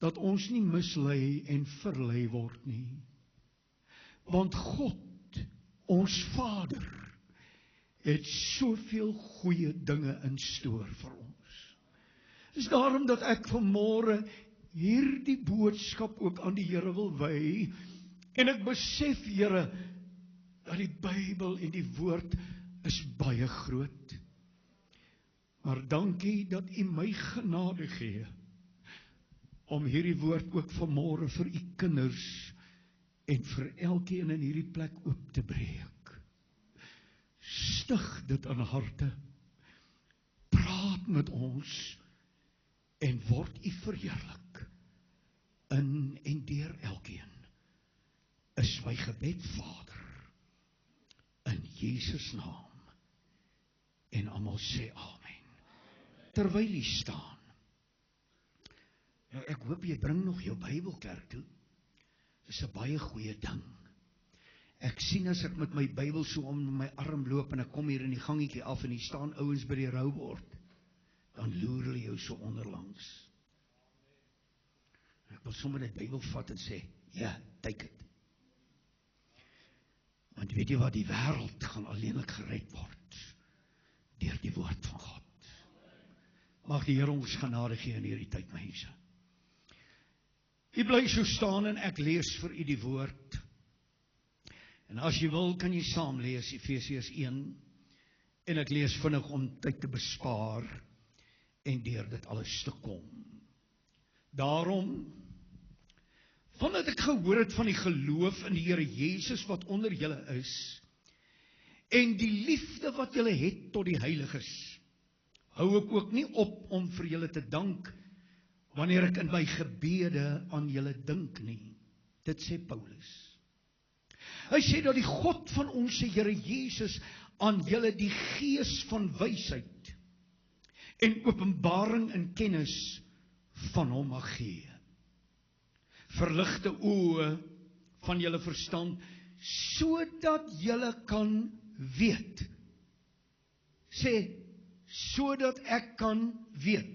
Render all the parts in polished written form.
dat ons nie mislei en verlei word nie. Want God, ons Vader, het soveel goeie dinge in stoor vir ons. Dis daarom dat ek vanmôre hierdie boodskap ook aan die Here wil wy, en ek besef, Here, dat die Bybel en die woord is baie groot. Maar dankie dat U my genade gee om hierdie woord ook vanmôre vir U kinders en vir elkeen in hierdie plek oop te breek. Stig dit aan harte. Praat met ons en word U verheerlik in en deur elkeen. Is my gebed, Vader, in Jesus naam. En almal sê amen. Terwyl jy staan. Nou ek hoop jy bring nog jou Bybel kerk toe. Dis 'n baie goeie ding. Ek sien as ek met my Bybel so om my arm loop en ek kom hier in die gangetjie af en hier staan ouens by die roubord, dan loer hulle jou so onderlangs. Ek wil sommer net Bybel vat en sê, ja, take it. Want weet jy wat, die wêreld gaan alleenlik gered word deur die woord van God. Mag die Here ons genade gee in hierdie tyd, mense. U bly so staan en ek lees vir u die woord. En as jy wil, kan jy saam lees Efesiërs 1. En ek lees vinnig om tyd te bespaar en deur dit alles te kom. Daarom, vandat ek gehoor het van die geloof in die Here Jesus wat onder julle is, en die liefde wat julle het tot die heiliges, hou ek ook nie op om vir julle te dank, wanneer ek in my gebede aan julle dink nie. Dit sê Paulus. Hy sê dat die God van ons Here Jesus aan julle die gees van wysheid en openbaring en kennis van hom mag gee. Verligte oë van julle verstand, sodat julle kan weet. Sê, sodat ek kan weet.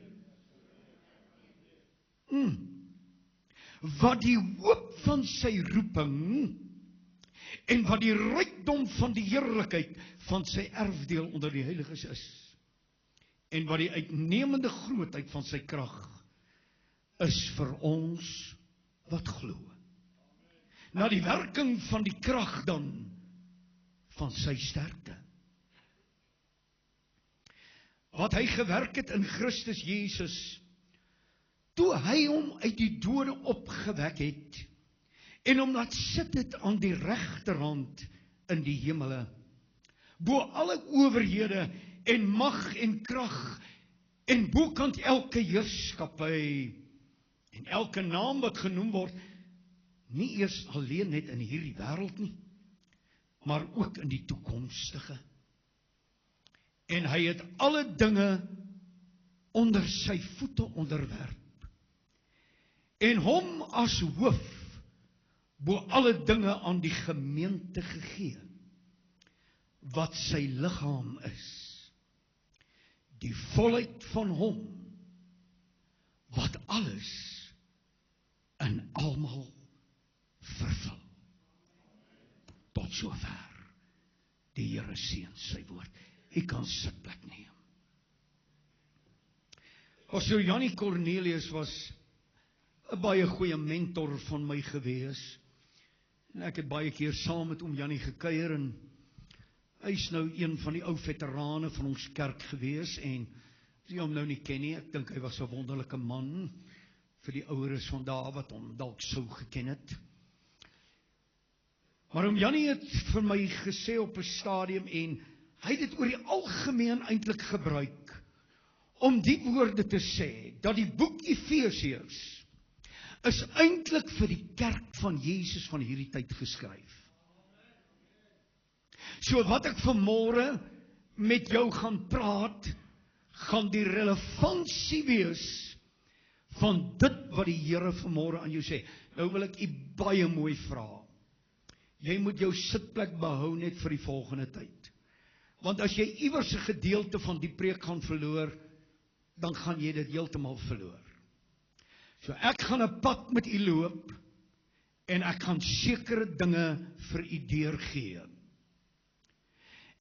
Wat die hoop van sy roeping en wat die rykdom van die heerlikheid van sy erfdeel onder die heiliges is, en wat die uitnemende grootheid van sy krag is vir ons wat glo. Na die werking van die krag dan van sy sterkte, wat hy gewerk het in Christus Jesus, toe hy hom uit die dode opgewek het, en hom laat sit het aan die regterhand in die hemele, bo alle owerhede en mag en krag, en bokant elke heerskappy, en elke naam wat genoem word, nie eers alleen net in hierdie wêreld nie, maar ook in die toekomstige. En hy het alle dinge onder sy voete onderwerp, en hom as hoof bo alle dinge aan die gemeente gegee, wat sy liggaam is, die volheid van hom, wat alles in almal vervul. Tot sover. Die Here seën sy woord. U kan sitplek neem. Pastor Jannie Cornelius was 'n baie goeie mentor van my gewees. En ek het baie keer saam met oom Jannie gekuier, en hy is nou een van die ou veterane van ons kerk gewees, en as jy hom nou nie ken nie, ek dink hy was 'n wonderlike man, vir die oueres van daar wat hom dalk sou geken het. Maar oom Jannie het vir my gesê op 'n stadium, en hy het dit oor die algemeen eintlik gebruik, om die woorde te sê, dat die boek Efesiërs is eintlik vir die kerk van Jesus van hierdie tyd geskryf. So wat ek vanmôre met jou gaan praat, gaan die relevantie wees van dit wat die Here vanmôre aan jou sê. Nou wil ek u baie mooi vra. Jy moet jou sitplek behou net vir die volgende tyd. Want as jy iewers 'n gedeelte van die preek gaan verloor, dan gaan jy dit heeltemal verloor. So ek gaan 'n pad met u loop en ek gaan sekere dinge vir u deurgee.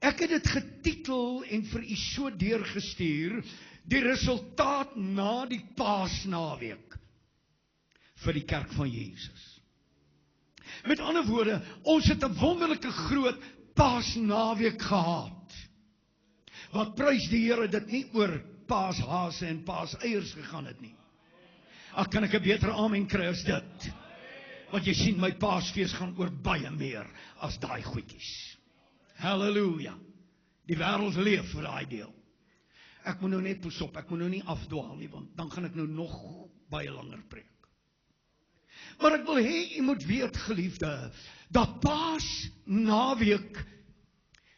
Ek het dit getitel en vir u so deurgestuur, die resultaat na die Paasnaweek vir die kerk van Jesus. Met ander woorde, ons het 'n wonderlike groot Paasnaweek gehad. Wat prys die Here dit nie oor paashase en paaseiers gegaan het nie. Ag, kan ek 'n beter amen kry as dit? Want jy sien, my Paasfees gaan oor baie meer as daai goedjies. Halleluja. Die wêreld leef vir daai deel. Ek moet nou net pas op, ek moet nou nie afdwaal nie, want dan gaan ek nou nog baie langer preek. Maar ek wil hê u moet weet, geliefde, dat Paasnaweek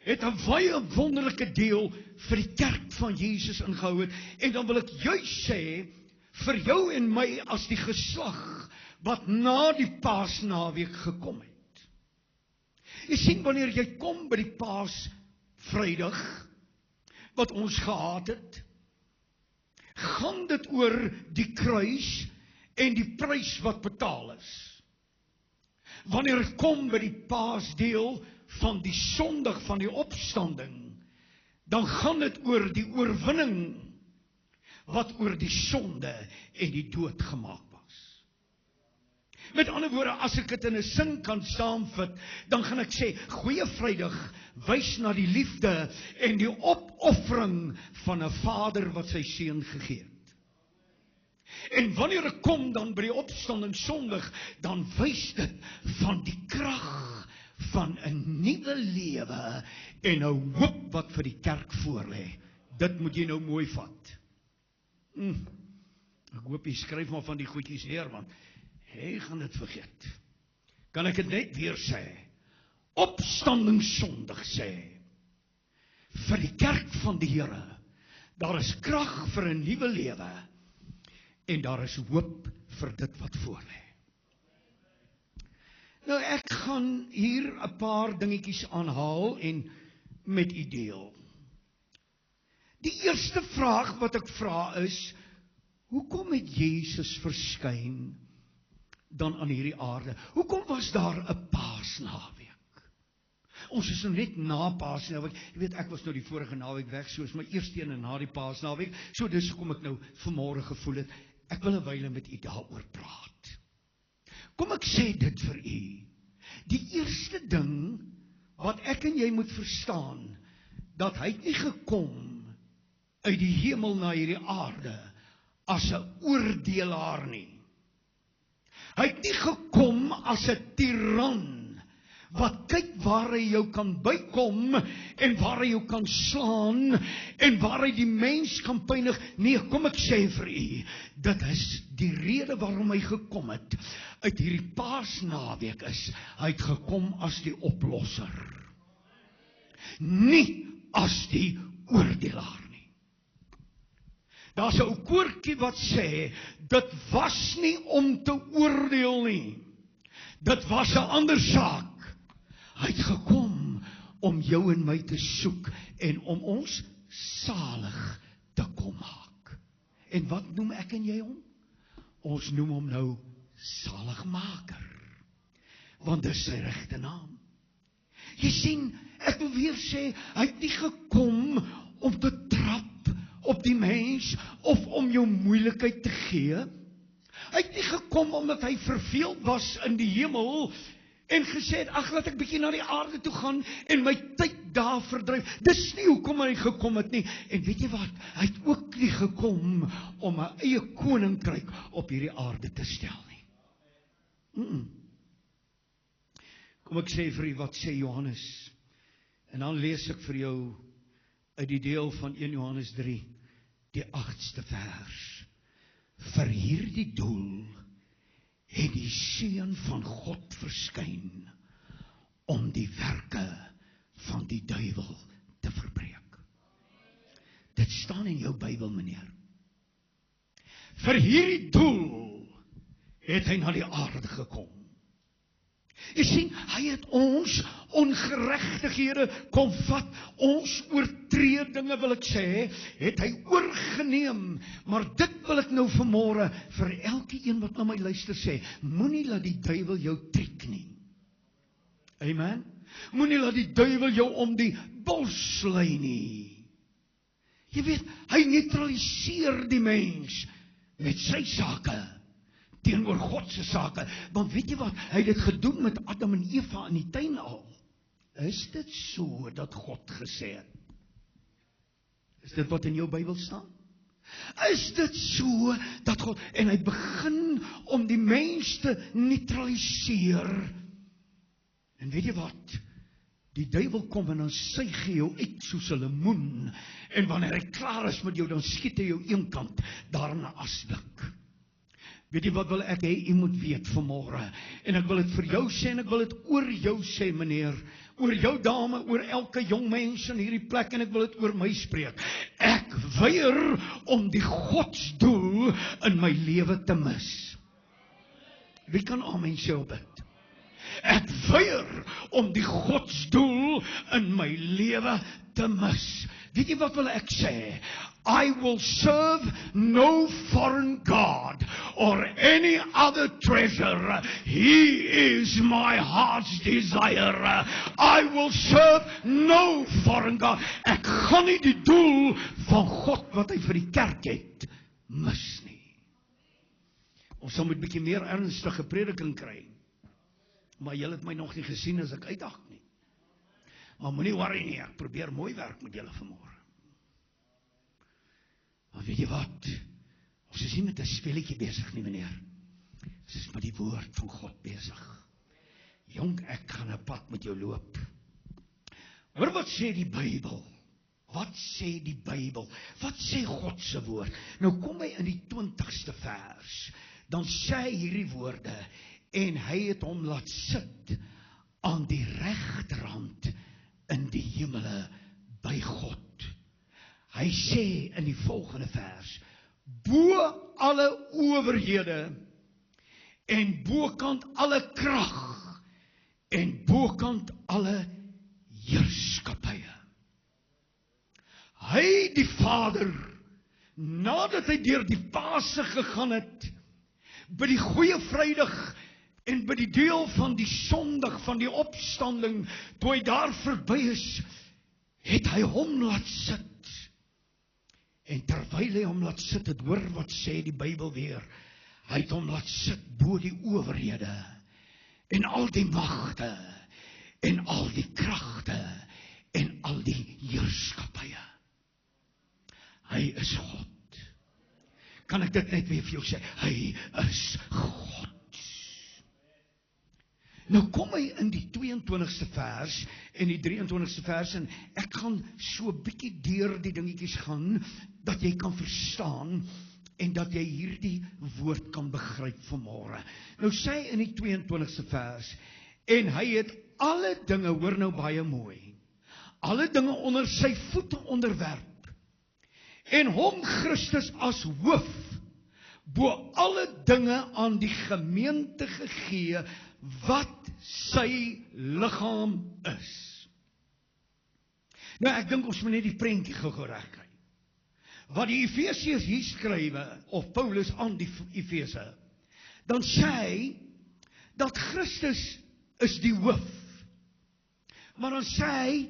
het 'n baie wonderlike deel vir die kerk van Jesus ingehou het. En dan wil ek juis sê, vir jou en my as die geslag wat na die Paasnaweek gekom het. Jy sien, wanneer jy kom by die Paasvrydag, wat ons gehad het, gaan dit oor die kruis en die prys wat betaal is. Wanneer het kom by die Paasdeel van die Sondag van die opstanding, dan gaan dit oor die oorwinning wat oor die sonde en die dood gemaak was. Met ander woorde, as ek dit in 'n sin kan saamvat, dan gaan ek sê, Goeie Vrydag wys na die liefde en die opoffering van 'n Vader wat sy seun gegee het. En wanneer ek kom dan by die opstanding Sondag, dan wys dit van die krag van 'n nuwe lewe en 'n hoop wat vir die kerk voorlê. Dit moet jy nou mooi vat. Ek hoop jy skryf maar van die goedjies neer, want jy gaan dit vergeet. Kan ek dit net weer sê? Opstanding Sondag sê, vir die kerk van die Here, daar is krag vir 'n nuwe lewe, en daar is hoop vir dit wat voorlê. Nou, ek gaan hier 'n paar dingetjies aanhaal en met u deel. Die eerste vraag wat ek vra is, hoekom het Jesus verskyn dan aan hierdie aarde? Hoekom was daar 'n Paasnaweek? Ons is nou net na Paasnaweek. Jy weet, ek was nou die vorige naweek weg, so is my eerste een na die Paasnaweek. So dis hoekom ek nou vanmôre gevoel het, ek wil 'n wyle met u daaroor praat. Kom ek sê dit vir u. Die eerste ding wat ek en jy moet verstaan, dat hy het nie gekom uit die hemel na hierdie aarde as 'n oordelaar nie. Hy het nie gekom as 'n tiran wat kyk waar hy jou kan bykom en waar hy jou kan slaan en waar hy die mens kan pynig. Nee, kom ek sê vir u, dit is die rede waarom hy gekom het uit hierdie Paasnaweek is, hy het gekom as die oplosser, nie as die oordelaar nie. Daar's 'n ou koortjie wat sê, dit was nie om te oordeel nie, dit was 'n ander saak. Hy het gekom om jou en my te soek en om ons salig te kom maak. En wat noem ek en jy hom? Ons noem hom nou Saligmaker, want dis sy regte naam. Jy sien, ek wil weer sê, hy het nie gekom om te trap op die mens of om jou moeilikheid te gee. Hy het nie gekom omdat hy verveeld was in die hemel en gesê het, ag, laat ek bietjie na die aarde toe gaan en my tyd daar verdryf. Dis nie hoekom hy gekom het nie. En weet jy wat? Hy het ook nie gekom om 'n eie koninkryk op hierdie aarde te stel nie. Kom ek sê vir u, wat sê Johannes? En dan lees ek vir jou uit die deel van 1 Johannes 3, die 8ste vers. Vir hierdie doel het die Seun van God verskyn om die werke van die duiwel te verbreek. Dit staan in jou Bybel, meneer. Vir hierdie doel het hy na die aarde gekom. Jy sien, hy het ons ongeregtighede kom vat, ons oortredinge wil ek sê, het hy oorgeneem. Maar dit wil ek nou vanmôre vir elke een wat na my luister sê, moenie laat die duiwel jou triek nie. Amen. Moenie laat die duiwel jou om die bos lei nie. Jy weet, hy neutraliseer die mens met sy sake teenoor God se sake. Want weet jy wat, hy het dit gedoen met Adam en Eva in die tuin al. Is dit so dat God gesê het? Is dit wat in jou Bybel staan? Is dit so dat God, en hy begin om die mens te neutraliseer. En weet jy wat? Die duiwel kom en dan suig hy jou uit soos 'n lemoen. En wanneer hy klaar is met jou, dan skiet hy jou een kant daarna asblik. Weet jy wat wil ek hê u moet weet vanmôre? En ek wil dit vir jou sê en ek wil dit oor jou sê, meneer. Oor jou dame, oor elke jong mens in hierdie plek, en ek wil dit oor my spreek. Ek weier om die godsdoel in my lewe te mis. Wie kan amen sê op dit? Ek weier om die godsdoel in my lewe te mis. Weet jy wat wil ek sê? I will serve no foreign God or any other treasure. He is my heart's desire. I will serve no foreign God. Ek gaan nie die doel van God wat hy vir die kerk het mis nie. Ons sal moet 'n bietjie meer ernstige prediking kry. Maar julle het my nog nie gesien as ek uitdag nie. Maar moenie worry nie, ek probeer mooi werk met julle vanmôre. Maar weet jy wat? Ons is nie met 'n spelletjie besig nie, meneer. Ons is met die woord van God besig. Jong, ek gaan 'n pad met jou loop. Hoor wat sê die Bybel? Wat sê die Bybel? Wat sê God se woord? Nou kom hy in die 20ste vers. Dan sê hy hierdie woorde: en hy het hom laat sit aan die regterhand in die hemele by God. Hy sê in die volgende vers: bo alle owerhede en bokant alle krag en bokant alle heerskappye. Hy, die Vader, nadat hy deur die Paase gegaan het, by die Goeie Vrydag en by die deel van die Sondag van die opstanding, toe hy daar verby is, het hy hom laat sit. En terwyl hy hom laat sit het, hoor wat sê die Bybel weer, hy het hom laat sit bo die owerhede, en al die magte, en al die kragte, en al die heerskappye. Hy is God. Kan ek dit net weer vir jou sê? Hy is God. Nou kom hy in die 22ste vers en die 23ste vers, en ek gaan so 'n bietjie deur die dingetjies gaan, dat jy kan verstaan, en dat jy hierdie woord kan begryp vanmôre. Nou sê hy in die 22ste vers, en hy het alle dinge, hoor nou baie mooi, alle dinge onder sy voete onderwerp, en hom Christus as hoof, bo alle dinge aan die gemeente gegee, wat sy liggaam is. Nou ek dink ons moet net die prentjie gou reg kry. Wat die Efesiërs hier skrywe, of Paulus aan die Efese, dan sê hy dat Christus is die hoof. Maar dan sê hy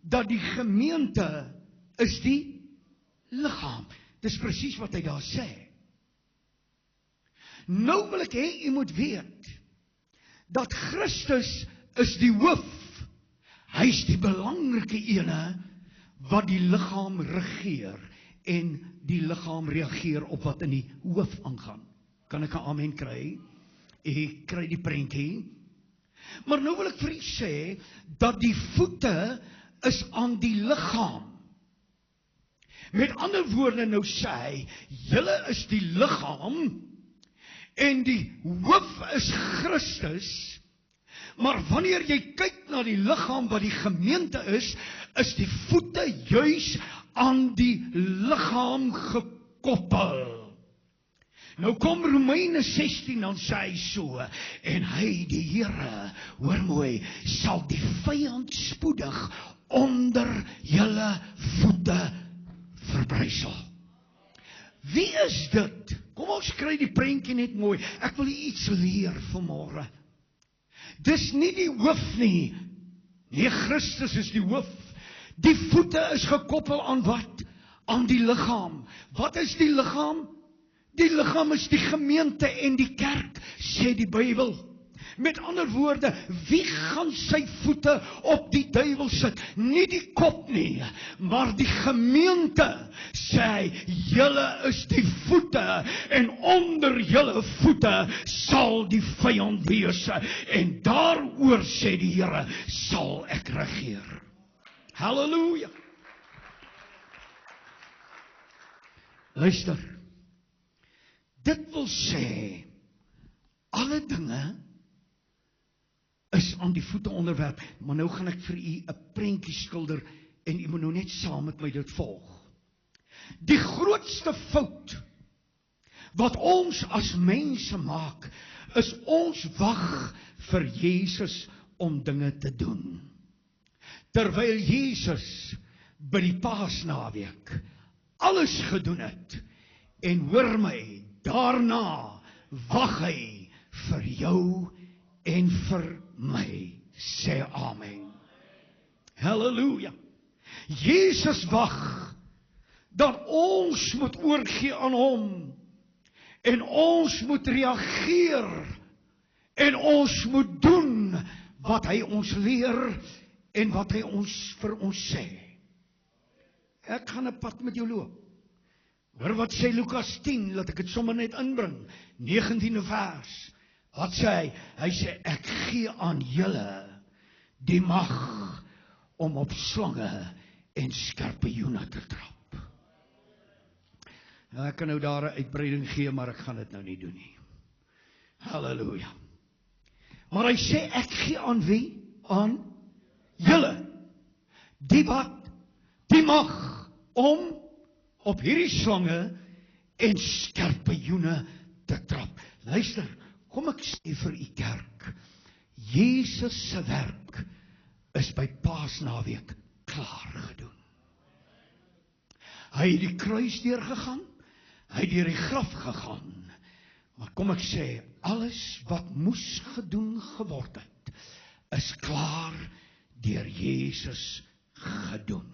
dat die gemeente is die liggaam. Dis presies wat hy daar sê. Nou wil ek hê jy moet weet dat Christus is die hoof. Hy is die belangrike ene wat die liggaam regeer, en die liggaam reageer op wat in die hoof aangaan. Kan ek 'n amen kry? Ek kry die prentjie. Maar nou wil ek vir u sê dat die voete is aan die liggaam. Met ander woorde, nou sê hy, julle is die liggaam, en die hoof is Christus, maar wanneer jy kyk na die liggaam wat die gemeente is die voete juis aan die liggaam gekoppel. Nou kom Romeine 16, dan sê hy so, en hy, die Here, hoor mooi, sal die vyand spoedig onder julle voete verbrysel. Wie is dit? Kom ons kry die prentjie net mooi. Ek wil iets leer vanmôre. Dis nie die hoof nie. Nee, Christus is die hoof. Die voete is gekoppel aan wat? Aan die liggaam. Wat is die liggaam? Die liggaam is die gemeente en die kerk, sê die Bybel. Met ander woorde, wie gaan sy voete op die duiwel sit? Nie die kop nie, maar die gemeente, sê hy, julle is die voete, en onder julle voete sal die vyand wees, en daaroor, sê die Here, sal ek regeer. Halleluja! Luister, dit wil sê, alle dinge is aan die voete onderwerp, maar nou gaan ek vir u 'n prentjie skilder, en u moet nou net saam met my dit volg. Die grootste fout, wat ons as mense maak, is ons wag vir Jesus om dinge te doen. Terwyl Jesus by die Paasnaweek alles gedoen het, en hoor my, daarna wag hy vir jou en vir my, sê amen. Halleluja. Jesus wag dat ons moet oorgee aan hom, en ons moet reageer, en ons moet doen wat hy ons leer, en wat hy vir ons sê. Ek gaan 'n pad met jou loop. Hoor wat sê Lukas 10, laat ek het sommer net inbring, 19de vers. Wat sê hy? Hy sê, ek gee aan julle die mag om op slange en skorpioene te trap. Nou, ek kan nou daar 'n uitbreiding gee, maar ek gaan dit nou nie doen nie. Halleluja. Maar hy sê, ek gee aan wie? Aan julle. Die wat? Die mag om op hierdie slange en skorpioene te trap. Luister, kom ek sê vir u kerk, Jesus se werk is by Paasnaweek klaar gedoen. Hy het die kruis deurgegaan, hy het deur die graf gegaan, maar kom ek sê, alles wat moes gedoen geword het, is klaar deur Jesus gedoen.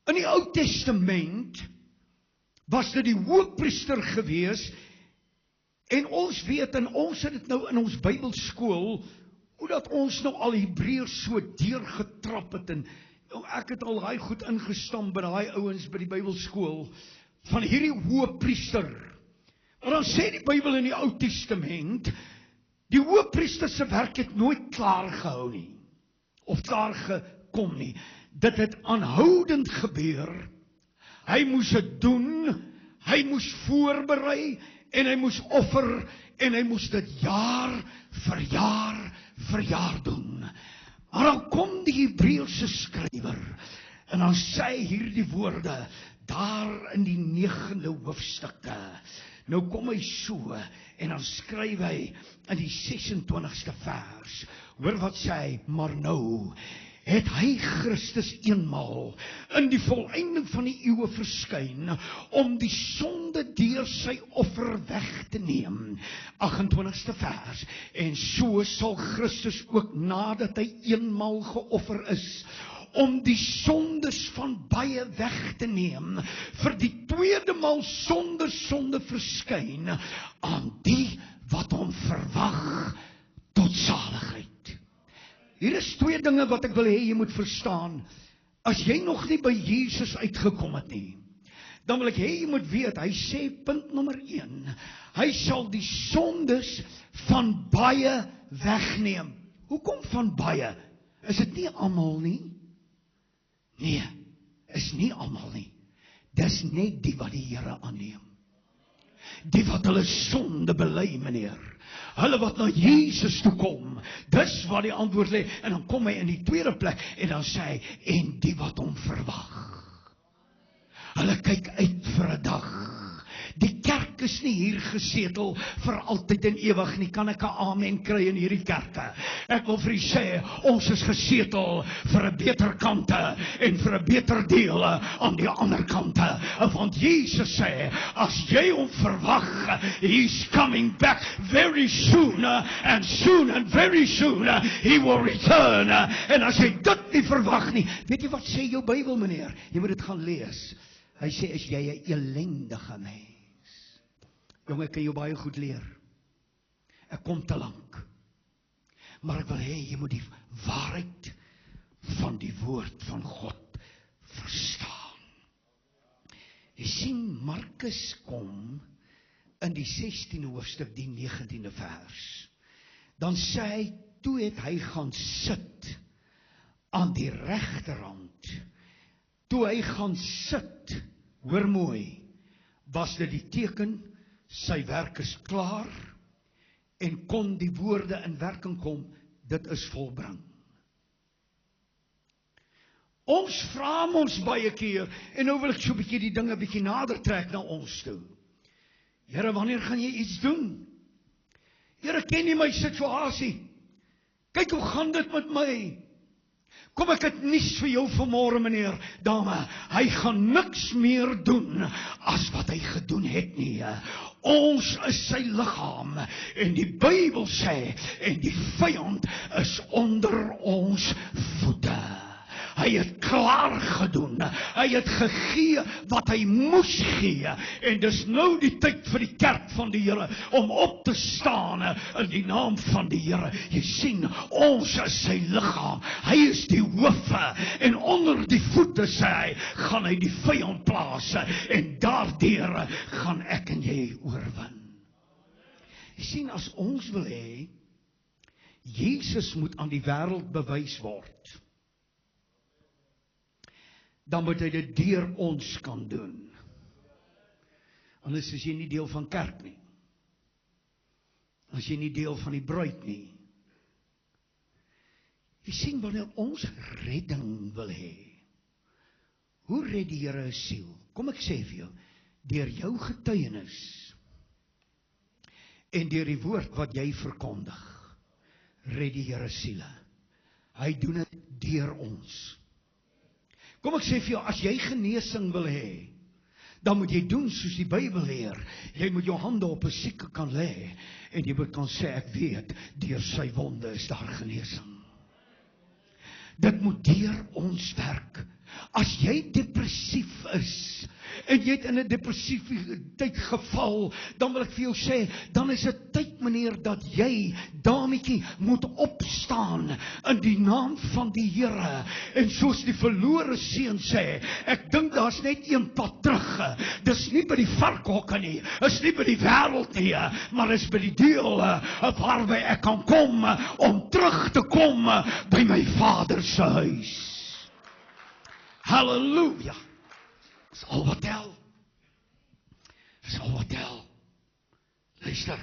In die Ou Testament was dit die hoëpriester gewees, en ons weet, en ons het dit nou in ons Bybelskool, hoe dat ons nou al Hebreërs so deurgetrap het, en ek het al daai goed ingestam by daai ouens by die Bybelskool, van hierdie hoëpriester. Maar dan sê die Bybel in die Ou Testament, die hoëpriester se werk het nooit klaar gehou nie, of klaar gekom nie. Dit het aanhoudend gebeur. Hy moes dit doen, hy moes voorberei, en hy moes offer, en hy moes dit jaar vir jaar doen. Maar dan kom die Hebreëse skrywer, en dan sê hy hierdie woorde, daar in die 9de hoofstukke. Nou kom hy so, en dan skryf hy in die 26ste vers. Hoor wat sê hy, maar nou het hy Christus eenmaal in die volëinding van die eeue verskyn, om die sonde deur sy offer weg te neem. 28ste vers. En so sal Christus ook nadat hy eenmaal geoffer is, om die sondes van baie weg te neem, vir die tweede maal sonder sonde verskyn, aan die wat hom verwag tot saligheid. Hier is twee dinge wat ek wil hê jy moet verstaan. As jy nog nie by Jesus uitgekom het nie, dan wil ek hê jy moet weet, hy sê punt nommer 1, hy sal die sondes van baie wegneem. Hoekom van baie? Is dit nie almal nie? Nee, is nie almal nie. Dis net die wat die Here aanneem. Die wat hulle sonde bely, meneer. Hulle wat na Jesus toe kom. Dis wat die antwoord lê. En dan kom hy in die tweede plek en dan sê hy, en die wat hom verwag. Hulle kyk uit vir 'n dag. Die kerk is nie hier gesetel vir altyd en ewig nie. Kan ek 'n amen kry in hierdie kerke? Ek wil vir u sê, ons is gesetel vir 'n beter kante en vir 'n beter deel aan die ander kante. Want Jesus sê, as jy hom verwag, he's coming back very soon, and soon and very soon he will return. En as jy dit nie verwag nie, weet jy wat sê jou Bybel, meneer? Jy moet dit gaan lees. Hy sê, is jy 'n elendige mens? Jong, ek kan jou baie goed leer. Ek kom te lank. Maar ek wil hê, jy moet die waarheid van die woord van God verstaan. Jy sien, Markus kom in die 16de hoofstuk, die 19de vers. Dan sê hy, toe het hy gaan sit aan die regterhand. Toe hy gaan sit, hoor mooi, was dit die teken, sy werk is klaar, en kon die woorde in werking kom, dit is volbring. Ons vra ons baie keer, en nou wil ek so 'n bietjie die dinge bietjie nader trek na ons toe. Here, wanneer gaan jy iets doen? Here, ken jy my situasie? Kyk, hoe gaan dit met my? Kom, ek het nuus vir jou vanmôre, meneer, dame. Hy gaan niks meer doen as wat hy gedoen het nie. Ons is sy liggaam, en die Bybel sê, en die vyand is onder ons voete. Hy het klaar gedoen. Hy het gegee wat hy moes gee. En dis nou die tyd vir die kerk van die Here om op te staan in die naam van die Here. Jy sien, ons is sy liggaam. Hy is die hoof, en onder die voete, sê hy, gaan hy die vyand plaas, en daardeur gaan ek en jy oorwin. Jy sien, as ons wil hê Jesus moet aan die wêreld bewys word, dan moet hy dit deur ons kan doen. Anders is jy nie deel van kerk nie. As jy nie deel van die bruid nie. Jy sien, wanneer ons redding wil hê, hoe red die Here 'n siel? Kom ek sê vir jou, deur jou getuienis en deur die woord wat jy verkondig, red die Here siele. Hy doen dit deur ons. Kom ek sê vir jou, as jy genesing wil hê, dan moet jy doen soos die Bybel leer. Jy moet jou hande op 'n sieke kan lê, en jy moet kan sê, ek weet, deur sy wonde is daar genesing. Dit moet deur ons werk. As jy depressief is, en jy het in 'n depressieve tyd geval, dan wil ek vir jou sê, dan is dit tyd, meneer, dat jy, dametjie, moet opstaan in die naam van die Here. En soos die verlore seun sê, ek dink daar's net een pad terug. Dis nie by die varkhokke nie, is nie by die wêreld nie, maar is by die deel waarby ek kan kom, om terug te kom by my Vader se huis. Halleluja! Dis al wat tel. Dis al wat tel. Luister,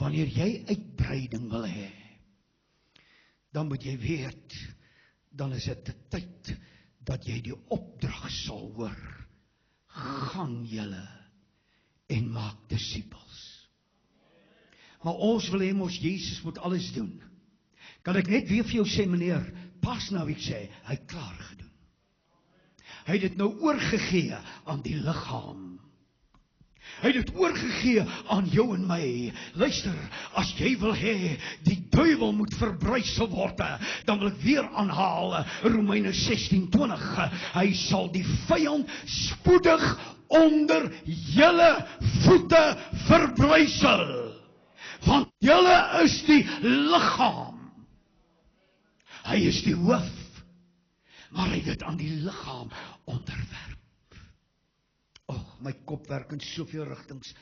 wanneer jy uitbreiding wil hê, dan moet jy weet, dan is dit 'n tyd dat jy die opdrag sal hoor. Gaan julle en maak disippels. Maar ons wil hê mos Jesus moet alles doen. Kan ek net weer vir jou sê, meneer, pas nou ek sê, hy het klaar gedoen. Hy het dit nou oorgegee aan die liggaam. Hy het dit oorgegee aan jou en my. Luister, as jy wil hê die duiwel moet verbrysel word, dan wil ek weer aanhaal Romeine 16:20. Hy sal die vyand spoedig onder julle voete verbrysel. Want julle is die liggaam. Hy is die hoof. Maar hy het dit aan die liggaam onderwerp. My kop werk in soveel rigtings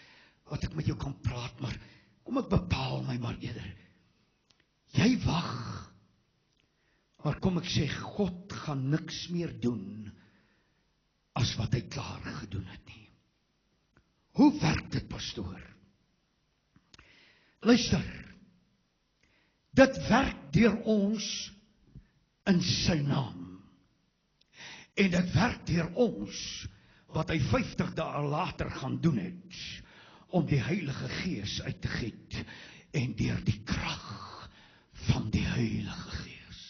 wat ek met jou kan praat, maar kom ek bepaal my maar eerder. Jy wag, maar kom ek sê, God gaan niks meer doen as wat hy klaar gedoen het nie. Hoe werk dit, pastoor? Luister, dit werk deur ons in sy naam. En dit werk deur ons, wat hy 50 dae later gaan doen het, om die Heilige Gees uit te giet, en deur die krag van die Heilige Gees.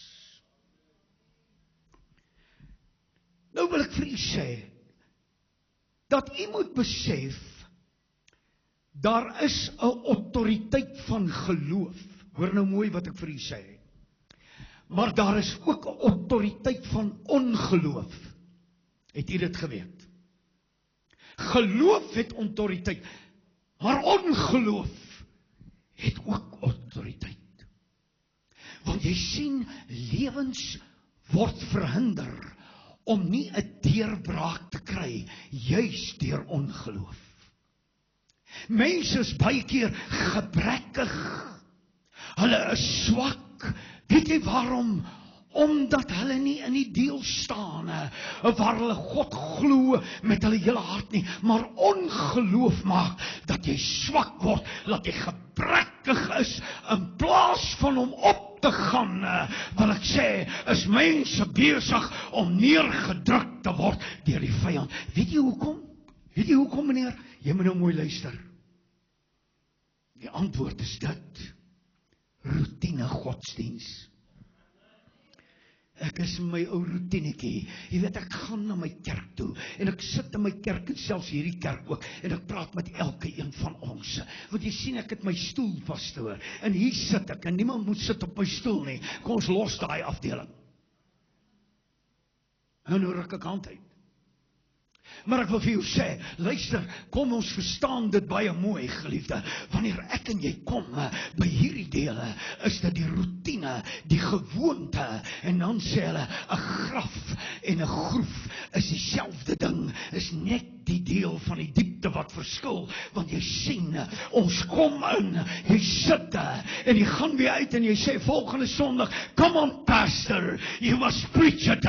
Nou wil ek vir u sê, dat u moet besef, daar is 'n autoriteit van geloof. Hoor nou mooi wat ek vir u sê. Maar daar is ook 'n autoriteit van ongeloof. Het u dit geweet? Geloof het autoriteit, maar ongeloof het ook autoriteit. Want jy sien, lewens word verhinder om nie 'n deurbraak te kry, juis deur ongeloof. Mense is baie keer gebrekkig, hulle is swak. Weet jy waarom? Omdat hulle nie in die deel staan, waar hulle God glo met hulle hele hart nie, maar ongeloof maak, dat jy swak word, dat jy gebrekkig is, in plaas van om op te gaan, wil ek sê, is mense besig om neergedruk te word deur die vyand. Weet jy hoekom? Weet jy hoekom, meneer? Jy moet nou mooi luister. Die antwoord is dit: routine godsdiens. Ek is my ou routinetjie. Jy weet, ek gaan na my kerk toe, en ek sit in my kerk, en selfs hierdie kerk ook, en ek praat met elke een van ons. Want jy sien, ek het my stoel vasthoor, en hier sit ek, en niemand moet sit op my stoel nie. Kom ons los daai afdeling. Nou ruk ek hand uit. Maar ek wil vir jou sê, luister, kom ons verstaan dit baie mooi, geliefde. Wanneer ek en jy kom by hierdie dele, is dit die routine, die gewoonte, en dan sê hulle, 'n graf en 'n groef is dieselfde ding, is net die deel van die diepte wat verskil, want jy sien, ons kom in, jy sit daar, en jy gaan weer uit, en jy sê, volgende Sondag, come on pastor, you must preach it,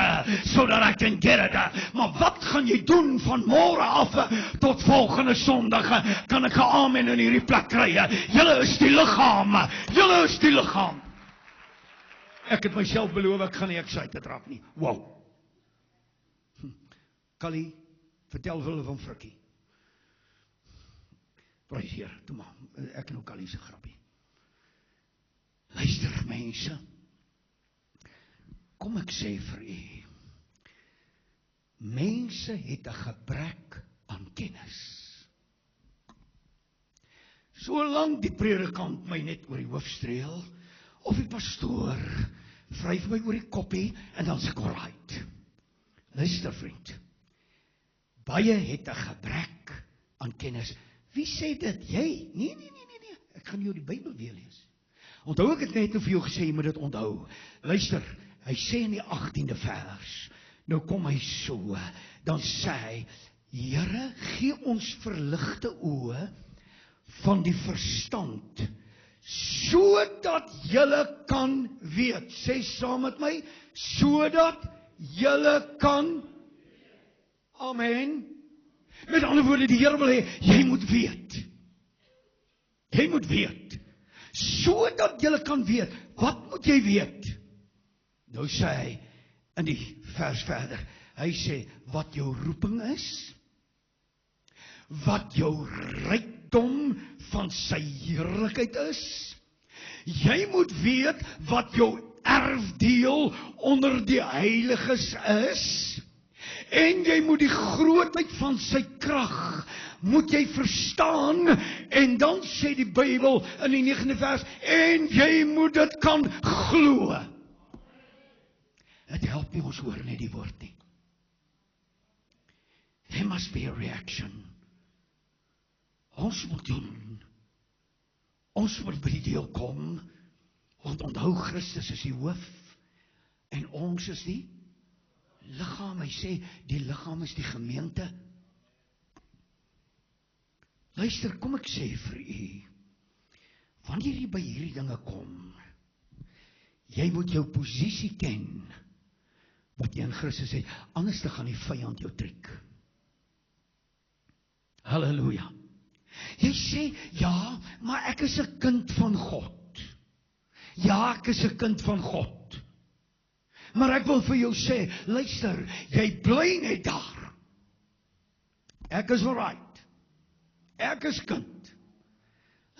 so that I can get it, maar wat gaan jy doen van môre af, tot volgende Sondag, kan ek 'n amen in hierdie plek kry, julle is die liggaam, julle is die liggaam. Ek het myself beloof, ek gaan nie excited raak nie, wow. Callie, vertel hulle van Frikkie. Prys Heer, toe maar, ek en ook Callie se grappie. Luister mense, kom ek sê vir u, mense het 'n gebrek aan kennis. Solank die predikant my net oor die hoof streel, of die pastoor vryf my oor die koppie, en dan sê ek alright. Luister vriend, baie het 'n gebrek aan kennis. Wie sê dit? Jy? Nee. Ek gaan jou die Bybel weer lees. Onthou ek het net vir jou gesê, jy moet dit onthou. Luister, hy sê in die 18de vers, nou kom hy so, dan sê hy, Here, gee ons verligte oë van die verstand, sodat julle kan weet. Sê saam met my, sodat julle kan. Amen. Met ander woorde, die Here wil hê, jy moet weet. Jy moet weet. Sodat julle kan weet. Wat moet jy weet? Nou sê hy, in die vers verder, hy sê, wat jou roeping is, wat jou rykdom van sy heerlikheid is. Jy moet weet wat jou erfdeel onder die heiliges is, en jy moet die grootheid van sy krag, moet jy verstaan, en dan sê die Bybel in die 9de vers, en jy moet dit kan glo. Het help nie ons hoor net die woord nie. There must be a reaction. Ons moet doen. Ons moet by die deel kom, want onthou Christus is die hoof, en ons is die liggaam. Hy sê, die liggaam is die gemeente. Luister, kom ek sê vir u, wanneer jy by hierdie dinge kom, jy moet jou posisie ken, wat jy in Christus het, anders te gaan die vyand jou trek. Halleluja. Jy sê, ja, maar ek is 'n kind van God. Ja, ek is 'n kind van God. Maar ek wil vir jou sê, luister, jy bly net daar. Ek is alright. Ek is kind.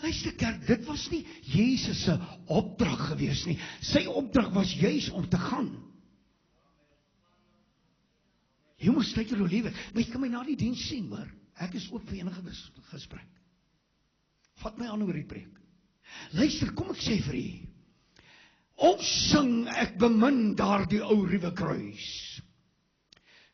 Luister kerk, dit was nie Jesus se opdrag gewees nie. Sy opdrag was juis om te gaan. Jy moet tyd in jou lewe, maar jy kan my na die diens sien, hoor. Ek is oop vir enige gesprek. Vat my aan oor die preek. Luister, kom ek sê vir u. Ons sing, ek bemin daardie ou ruwe kruis.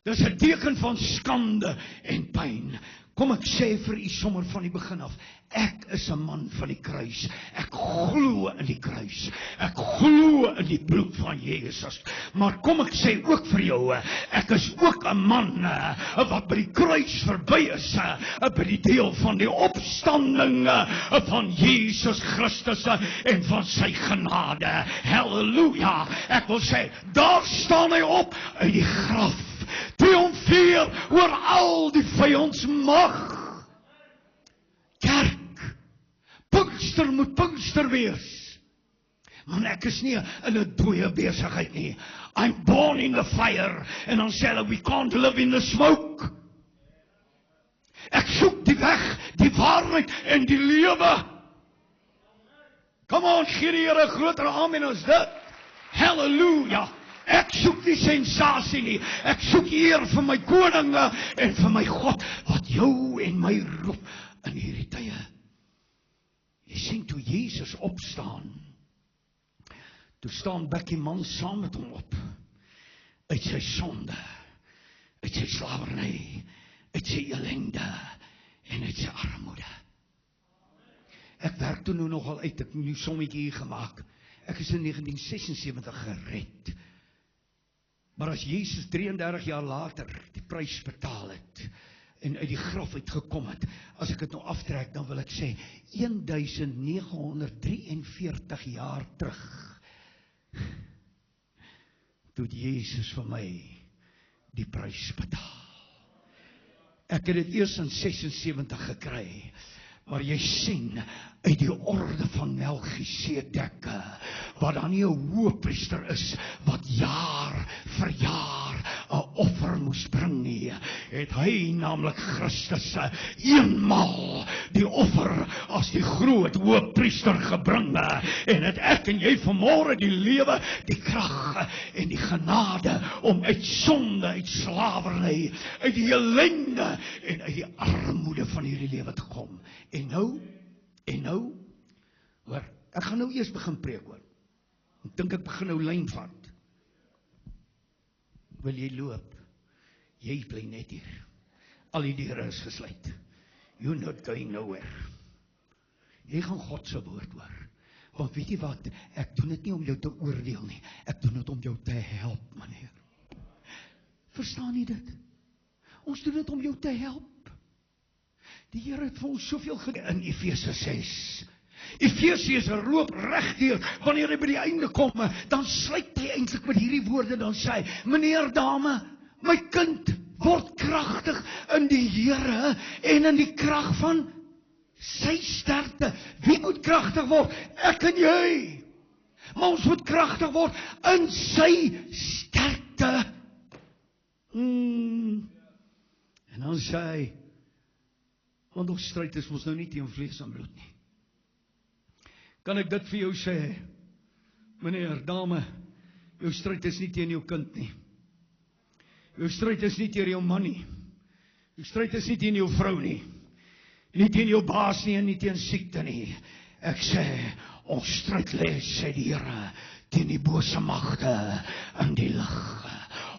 Dis 'n teken van skande en pyn. Kom ek sê vir u sommer van die begin af, ek is 'n man van die kruis. Ek glo in die kruis. Ek glo in die bloed van Jesus. Maar kom ek sê ook vir jou, ek is ook 'n man wat by die kruis verby is, by die deel van die opstanding van Jesus Christus en van sy genade. Halleluja. Ek wil sê, daar staan hy op uit die graf. Triomfeer oor al die vyand mag. Kerk, Pinkster moet Pinkster wees. Man, ek is nie in 'n dooie besigheid nie. I'm born in the fire. En dan sê hulle, we can't live in the smoke. Ek soek die weg, die waarheid en die lewe. Come on, gee die Here 'n groter amen as dit. Halleluja. Ek soek nie sensasie nie. Ek soek eer vir my koning en vir my God, wat jou en my roep in hierdie tye. Jy sien, toe Jesus opstaan, toe staan Becky man saam met hom op, uit sy sonde, uit sy slawerny, uit sy ellende en uit sy armoede. Ek werk toe nou nogal uit, ek het 'n sommetjie hier gemaak. Ek is in 1976 gered. Maar as Jesus 33 jaar later die prys betaal het en uit die graf uitgekom het, as ek dit nou aftrek, dan wil ek sê 1943 jaar terug, toe Jesus vir my die prys betaal. Ek het dit eers in 76 gekry, maar jy sien, uit die orde van Melchisedek, wat dan nie 'n hoëpriester is, wat jaar vir jaar 'n offer moes bring nie, het hy naamlik Christus eenmaal die offer as die groot hoëpriester gebring, en het ek en jy vanmôre die lewe, die krag en die genade om uit sonde, uit slawerny, uit die ellende en uit die armoede van hierdie lewe te kom. En nou, hoor, ek gaan nou eers begin preek, hoor. Ek dink ek begin nou lyn vat. Wil jy loop? Jy bly net hier. Al die deure is gesluit. You're not going nowhere. Jy gaan God se woord hoor. Want weet jy wat, ek doen dit nie om jou te oordeel nie. Ek doen dit om jou te help, meneer. Verstaan jy dit? Ons doen dit om jou te help. Die Here het vir ons soveel gedoen in Efese 6. Efesiërs loop regdeur, wanneer hy by die einde kom, dan sluit hy eintlik met hierdie woorde, dan sê hy, meneer, dame, my kind, word kragtig in die Here en in die krag van sy sterkte. Wie moet kragtig word? Ek en jy. Maar ons moet kragtig word in sy sterkte. En dan sê hy, want ons stryd is ons nou nie teen vlees en bloed nie. Kan ek dit vir jou sê, meneer, dame, jou stryd is nie teen jou kind nie. Jou stryd is nie teen jou man nie. Jou stryd is nie teen jou vrou nie. Nie teen jou baas nie en nie teen siekte nie. Ek sê, ons stryd lê, sê die Here, teen die bose magte in die lig.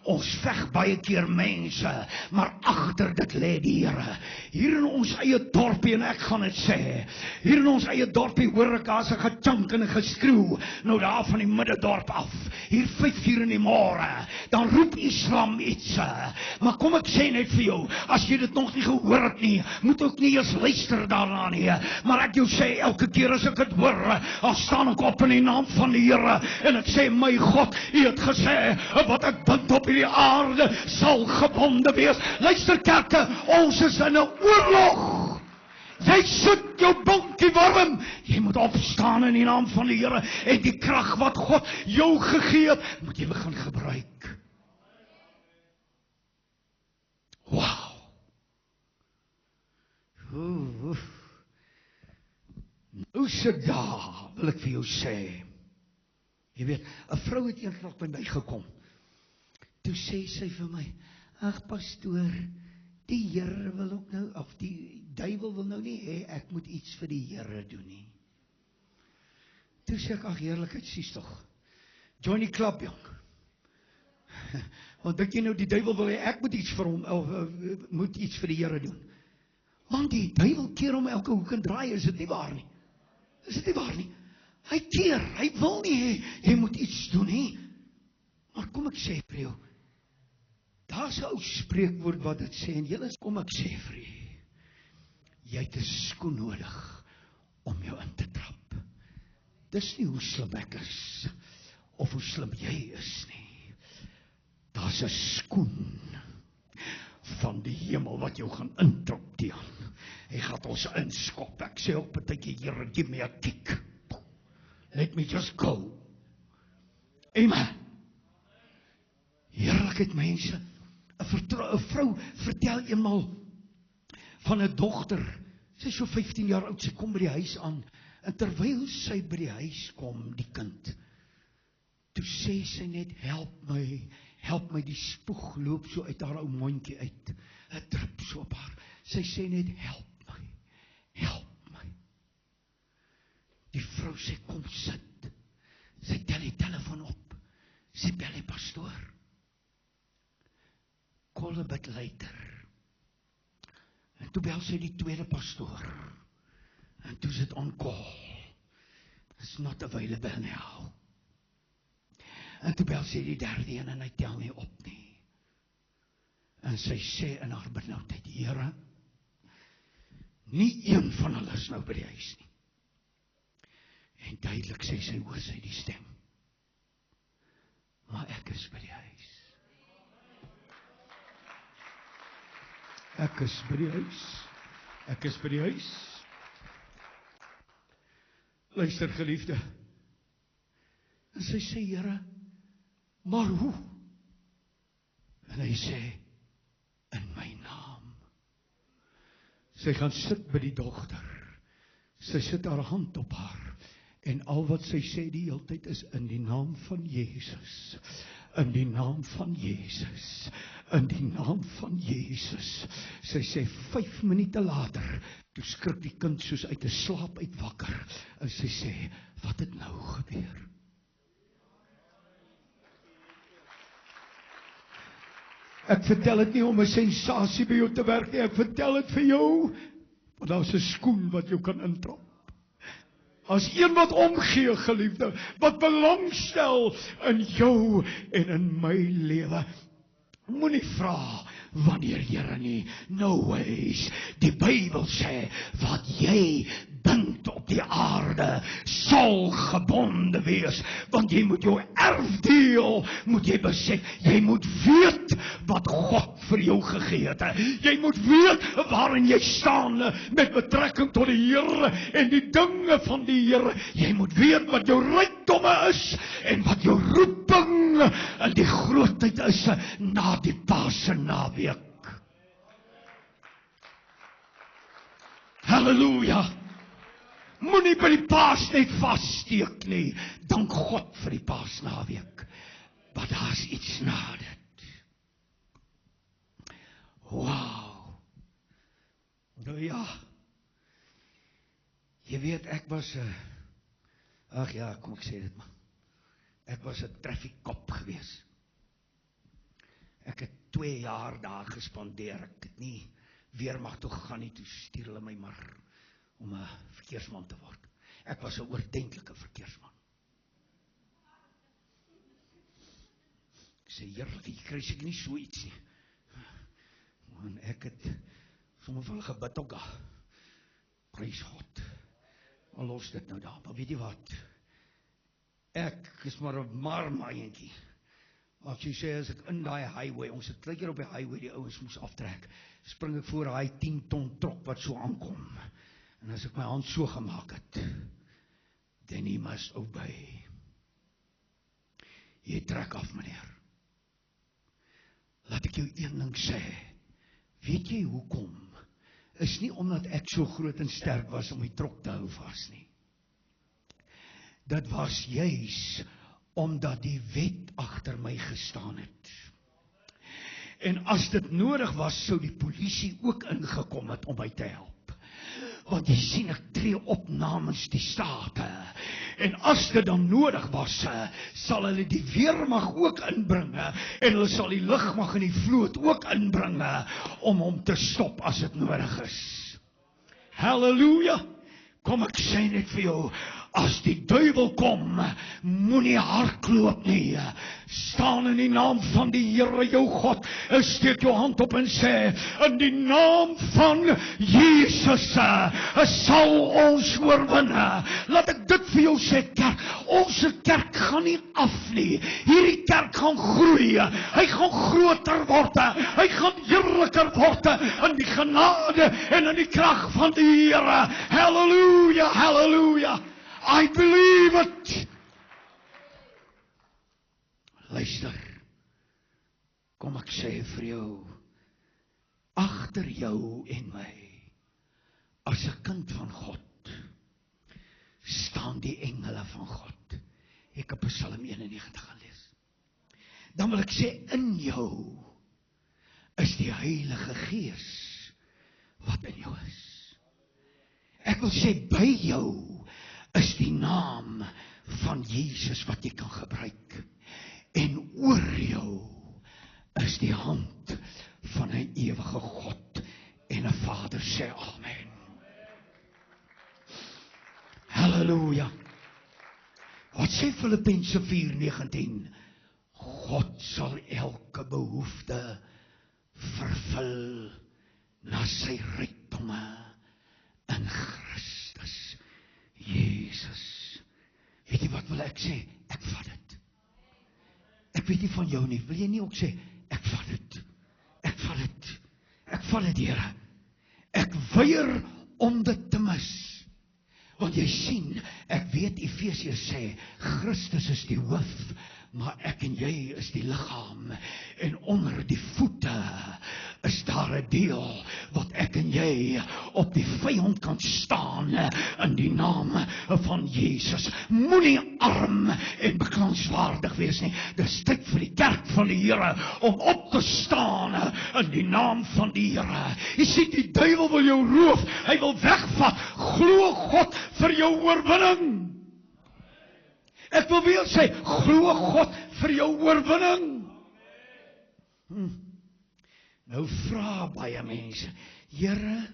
Ons veg baie keer mense, maar agter dit lê die Here. Hier in ons eie dorpie, en ek gaan dit sê, hier in ons eie dorpie hoor ek as 'n gechunk en 'n geskreeu, nou daar van die middedorp af, hier 5:00 in die môre, dan roep Islam iets, maar kom ek sê net vir jou, as jy dit nog nie gehoor het nie, moet ook nie eens luister daarna nie, maar ek jou sê, elke keer as ek dit hoor, dan staan ek op in die naam van die Here, en ek sê, my God, U het gesê, wat ek bind op die aarde sal gebonde wees. Luister kerke, ons is in 'n oorlog. Jy sit jou bonkie warm. Jy moet opstaan in die naam van die Here en die krag wat God jou gegee het, moet jy begin gebruik. Wow. Oeh. Nou se daar, wil ek vir jou sê. Jy weet, 'n vrou het eendag by my gekom. Toe sê sy vir my, ag pastoor, die Here wil ook nou, of die duiwel wil nou nie hê ek moet iets vir die Here doen nie. Toe sê ek, ag heerlikheid, sies tog. Join die klub, jong. Want dink jy nou die duiwel wil hê ek moet iets vir hom, of moet iets vir die Here doen? Want die duiwel keer hom elke hoek en draai, is dit nie waar nie? Is dit nie waar nie? Hy keer, hy wil nie hê jy moet iets doen nie. Maar kom ek sê vir jou, daar's 'n ou spreekwoord wat dit sê, en julle kom ek sê vir jou, jy het 'n skoen nodig om jou in te trap. Dis nie hoe slim ek is, of hoe slim jy is nie. Daar's 'n skoen van die hemel wat jou gaan intrap, Dian. Hy gaan ons inskop. Ek sê ook partykeer, Here, give me a kick. Let me just go. Amen. Heerlikheid, mense. 'n vrou vertel eenmal van 'n dogter. Sy is so 15 jaar oud, sy kom by die huis aan. En terwyl sy by die huis kom, die kind, toe sê sy net, help my, die spoeg loop so uit haar ou mondjie uit. Het drup so op haar. Sy sê net, help my. Die vrou sê, kom sit. Sy tel die telefoon op. Sy bel die pastoor. Call a bit later. En toe bel sy die tweede pastoor. En toe sit on call. It's not available now. En toe bel sy die derde een en hy tel nie op nie. En sy sê in haar benoudheid, Here, nie een van hulle is nou by die huis nie. En duidelik sê sy, hoor sy die stem. Maar ek is by die huis. Ek is by die huis. Luister, geliefde. En sy sê, Here, maar hoe? En hy sê, in my naam. Sy gaan sit by die dogter. Sy sit haar hand op haar. En al wat sy sê die hele tyd is, in die naam van Jesus. In die naam van Jesus. In die naam van Jesus. Sy sê 5 minute later, toe skrik die kind soos uit 'n slaap uit wakker. En sy sê, wat het nou gebeur? Ek vertel dit nie om 'n sensasie by jou te werk nie, ek vertel dit vir jou, want daar's 'n skoen wat jou kan intrap. As een wat omgee, geliefde, wat belangstel in jou en in my lewe. Moenie vra, wanneer Here nie, no ways. Die Bybel sê, wat jy bind op die aarde, sal gebonde wees, want jy moet jou erfdeel, moet jy besef, jy moet weet, wat God vir jou gegee het. Jy moet weet, waarin jy staan, met betrekking tot die Here, en die dinge van die Here. Jy moet weet, wat jou rykdomme is, en wat jou roeping, en die grootheid is, na die Paase naweek. Halleluja. Moenie by die Paas net vassteek nie. Dank God vir die Paasnaweek. Maar daar's iets na dit. Wow. Nou ja. Jy weet, ek was ag ja, kom ek sê dit maar. Ek was 'n traffiekop gewees. Ek het 2 jaar daar gespandeer. Ek het nie weermag toe gegaan nie, toe stuur hulle my maar om 'n verkeersman te word. Ek was 'n oordentlike verkeersman. Ek sê, heerlik, ek kry seker nie so iets nie. Want ek het sommer van gebid ook daar. Prys God. Maar los dit nou daar. Maar weet jy wat? Ek is maar 'n marmaaientjie. Maar as jy sê, as ek in daai highway, ons het twee keer op die highway, die ouens moes aftrek, spring ek voor daai 10 ton trok wat so aankom. En as ek my hand so gemaak het, then he must obey. Jy trek af, meneer. Laat ek jou een ding sê. Weet jy hoekom is nie omdat ek so groot en sterk was om die trok te hou vas nie. Dit was juis omdat die wet agter my gestaan het. En as dit nodig was, sou die polisie ook ingekom het om my te help. Want jy sien, ek tree op namens die state. En as dit dan nodig was, sal hulle die weermag ook inbring, en hulle sal die lugmag en die vloot ook inbring, om hom te stop as dit nodig is. Halleluja! Kom ek sê net vir jou, as die duiwel kom, moenie hardloop nie. Staan in die naam van die Here jou God, steek jou hand op en sê, in die naam van Jesus sal ons oorwin. Laat ek dit vir jou sê, kerk, ons kerk gaan nie af nie. Hierdie kerk gaan groei, hy gaan groter word, hy gaan heerliker word, in die genade en in die krag van die Here. Halleluja, halleluja. I believe it. Luister, kom ek sê vir jou, agter jou en my, as 'n kind van God, staan die engele van God. Ek het Psalm 91 gaan lees. Dan wil ek sê, in jou is die Heilige Gees wat in jou is. Ek wil sê, by jou is die naam van Jesus wat jy kan gebruik. En oor jou is die hand van 'n ewige God en 'n Vader. Sê amen. Halleluja. Wat sê Filippense 4:19? God sal elke behoefte vervul na sy rykdomme in Christus Jesus. Weet jy wat wil ek sê? Ek vat dit. Ek weet nie van jou nie. Wil jy nie ook sê, ek vat dit. Ek vat dit. Ek vat dit, Here. Ek weier om dit te mis. Want jy sien, ek weet Efesiërs sê, Christus is die hoof, maar ek en jy is die liggaam. En onder die voete is daar 'n deel wat ek en jy op die vyand kan staan in die naam van Jesus. Moenie arm en beklaanswaardig wees nie. Dis tyd vir die kerk van die Here om op te staan in die naam van die Here. Jy sien, die duiwel wil jou roof, hy wil wegvat. Glo God vir jou oorwinning. Ek wil weer sê, glo God vir jou oorwinning. Nou vra baie mense, Here,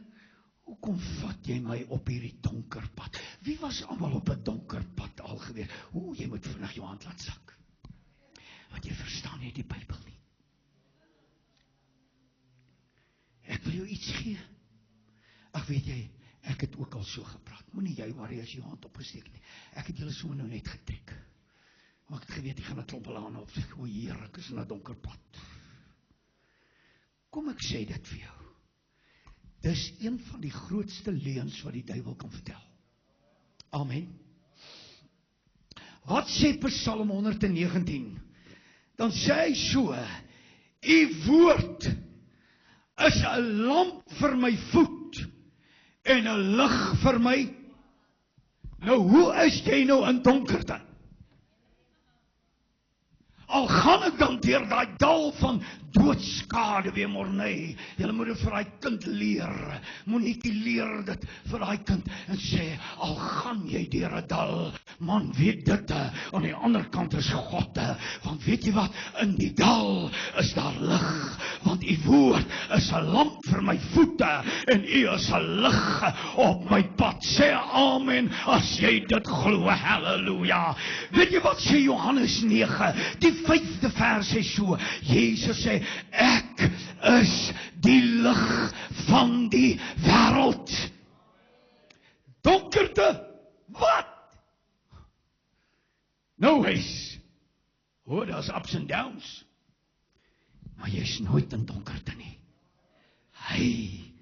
hoekom vat jy my op hierdie donker pad? Wie was almal op 'n donker pad al gewees? Jy moet vinnig jou hand laat sak. Want jy verstaan nie die Bybel nie. Ek wil jou iets gee. Ag, weet jy, ek het ook al so gepraat. Moenie jy worry as jy jou hand opgesteek nie. Ek het julle so nou net getrek. Maar ek het geweet, ek gaan 'n klomp hulle aan op. O Here, ek is in 'n donker pad. Kom ek sê dit vir jou. Dis een van die grootste leuns wat die duiwel kan vertel. Amen. Wat sê Psalm 119? Dan sê hy so, U woord is 'n lamp vir my voet en 'n lig vir my. Nou, hoe is jy nou in donkerte? Al gaan ek dan deur daai dal van doodskade weer mornei. Julle moet dit vir daai kind leer. Moniteer dit vir daai kind en sê, al gaan jy deur 'n dal, man, weet dit, aan die ander kant is God, want weet jy wat, in die dal is daar lig, want U woord is 'n lamp vir my voete en U is 'n lig op my pad. Sê amen as jy dit glo. Halleluja. Weet jy wat sê Johannes 9, die 5de vers sê so, Jesus sê, ek is die lig van die wêreld. Donkerte, wat? Nou is, daar's ups and downs, maar jy is nooit in donkerte nie. Hy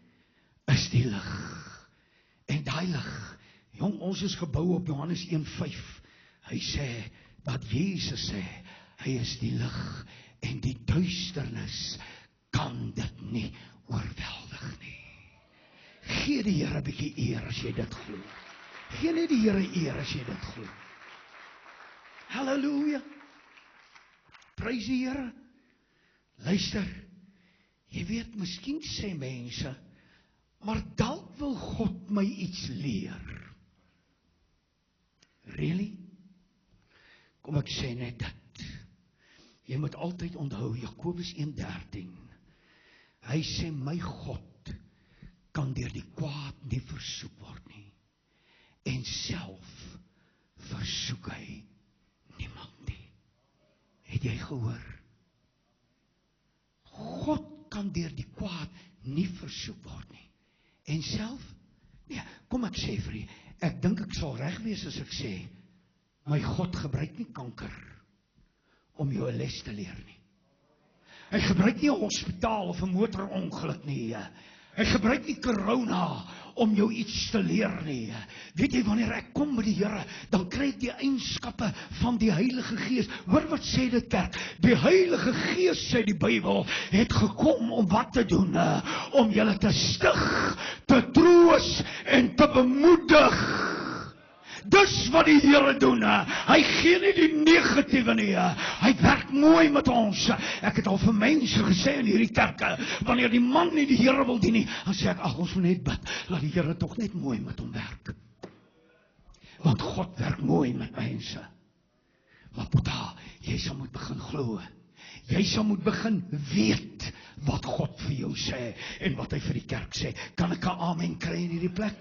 is die lig, en daai lig, jong, ons is gebou op Johannes 1:5, hy sê, dat Jesus sê, hy is die lig, en die duisternis kan dit nie oorweldig nie. Gee die Here 'n bietjie eer as jy dit glo. Gee net die Here eer as jy dit glo. Halleluja. Prys die Here. Luister, jy weet, miskien sê mense, maar dalk wil God my iets leer. Really? Kom ek sê net dit. Jy moet altyd onthou, Jakobus 1:13. Hy sê, my God kan deur die kwaad nie versoek word nie. En self versoek hy niemand nie. Het jy gehoor? God kan deur die kwaad nie versoek word nie. En self? Nee, kom ek sê vir jy, ek dink ek sal reg wees as ek sê, my God gebruik nie kanker om jou 'n les te leer nie. Hy gebruik nie 'n hospitaal of 'n motorongeluk nie. Hy gebruik nie corona om jou iets te leer nie. Weet jy, wanneer ek kom by die Here, dan kry ek die eienskappe van die Heilige Gees. Hoor wat sê dit, kerk? Die Heilige Gees, sê die Bybel, het gekom om wat te doen? Om julle te stig, te troos en te bemoedig. Dis wat die Here doen. Hy gee nie die negatiewe nie. Hy werk mooi met ons. Ek het al vir mense gesê in hierdie kerke, wanneer die man nie die Here wil dien nie, dan sê ek, ag, ons moet net bid, laat die Here tog net mooi met hom werk. Want God werk mooi met mense. Maar Boeta, jy sal moet begin glo. Jy sal moet begin weet wat God vir jou sê en wat hy vir die kerk sê. Kan ek 'n amen kry in hierdie plek?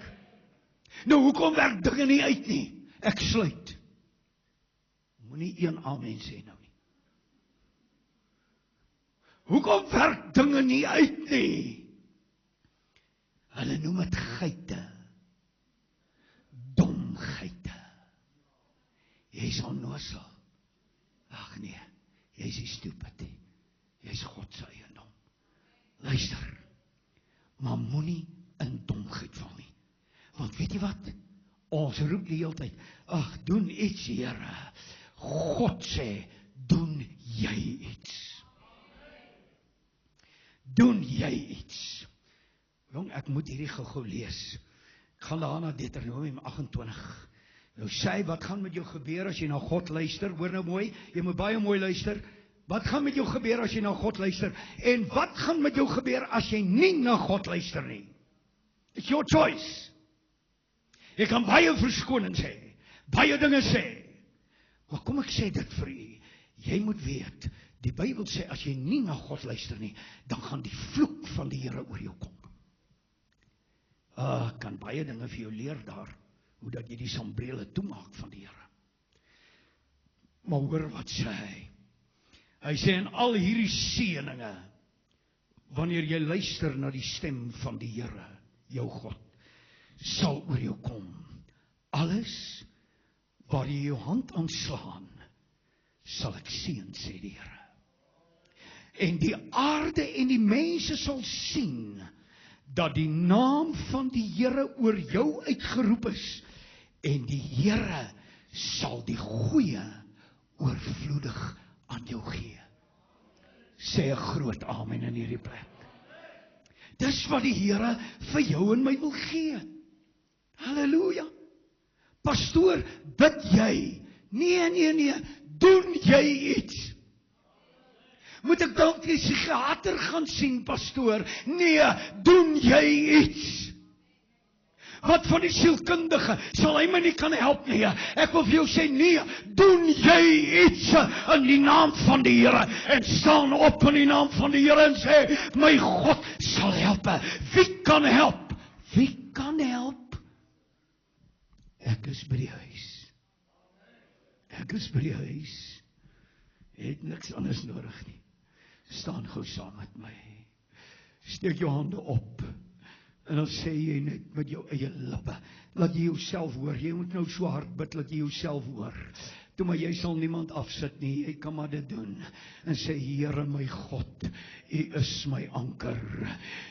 Nou, hoekom werk dinge nie uit nie? Ek sluit. Moenie een amen sê nou nie. Hoekom werk dinge nie uit nie? Hulle noem dit geite. Dom geite. Jy's onnoosel. Ag nee, jy's nie stupid nie. Jy's God se eiendom. Luister, maar moenie in domheid val nie. Want weet jy wat? Ons roep die hele tyd, ag, doen iets, Here. God sê, doen jy iets. Doen jy iets. Jong, ek moet hierdie gou lees. Ek gaan daarna Deuteronomium 28. Nou sê, wat gaan met jou gebeur as jy na God luister? Hoor nou mooi, jy moet baie mooi luister. Wat gaan met jou gebeur as jy na God luister? En wat gaan met jou gebeur as jy nie na God luister nie? It's your choice. Jy kan baie verskoning sê, baie dinge sê. Maar kom ek sê dit vir u. Jy moet weet, die Bybel sê, as jy nie na God luister nie, dan gaan die vloek van die Here oor jou kom. Ek kan baie dinge vir jou leer daar, hoe dat jy die sambrele toemaak van die Here. Maar hoor wat sê hy. Hy sê in al hierdie seëninge, wanneer jy luister na die stem van die Here, jou God, sal oor jou kom. Alles waar jy jou hand aanslaan, sal ek seën, sê die Here. En die aarde en die mense sal sien dat die naam van die Here oor jou uitgeroep is, en die Here sal die goeie oorvloedig aan jou gee. Sê 'n groot amen in hierdie plek. Dis wat die Here vir jou en my wil gee. Halleluja. Pastoor, bid jy? Nee, doen jy iets? Moet ek dalk die psigiater gaan sien, pastoor? Nee, doen jy iets? Wat van die sielkundige? Sal hy my nie kan help nie? Ek wil vir jou sê, nee, doen jy iets in die naam van die Here, en staan op in die naam van die Here en sê, my God sal help. Wie kan help? Wie kan help? Ek is by die huis. Ek is by die huis. Het niks anders nodig nie. Staan gou saam met my. Steek jou hande op. En dan sê jy net met jou eie lippe. Laat jy jouself hoor. Jy moet nou so hard bid, laat jy jouself hoor. Toe maar jy sal niemand afsit nie. Jy kan maar dit doen. En sê, Here my God, U is my anker.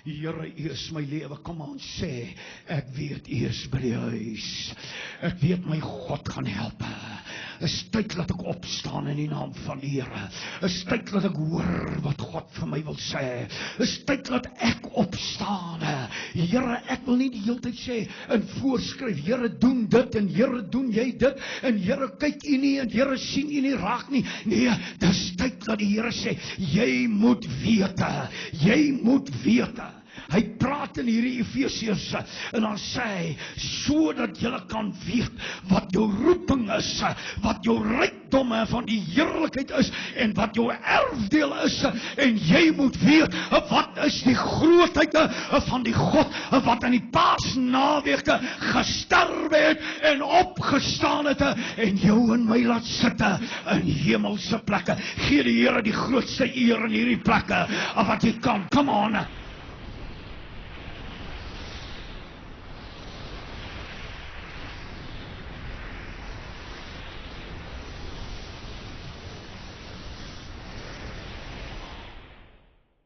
Here, U is my lewe. Kom aan, sê, ek weet U is by die huis. Ek weet my God gaan help. Is tyd dat ek opstaan in die naam van die Here. Is tyd dat ek hoor wat God vir my wil sê. Is tyd dat ek opstaan. Here, ek wil nie die hele tyd sê en voorskryf, Here doen dit en Here doen jy dit en Here kyk u nie en Here sien u nie raak nie. Nee, dis tyd dat die Here sê, jy moet weet. Jy moet weet. Hy praat in hierdie Efesiërs en dan sê hy, sodat julle kan weet wat jou roeping is, wat jou rykdomme van die heerlikheid is en wat jou erfdeel is, en jy moet weet wat is die grootheid van die God wat in die Paasnaweke gesterwe het en opgestaan het en jou en my laat sit in hemelse plekke. Gee die Here die grootste eer in hierdie plekke wat jy kan. Come on.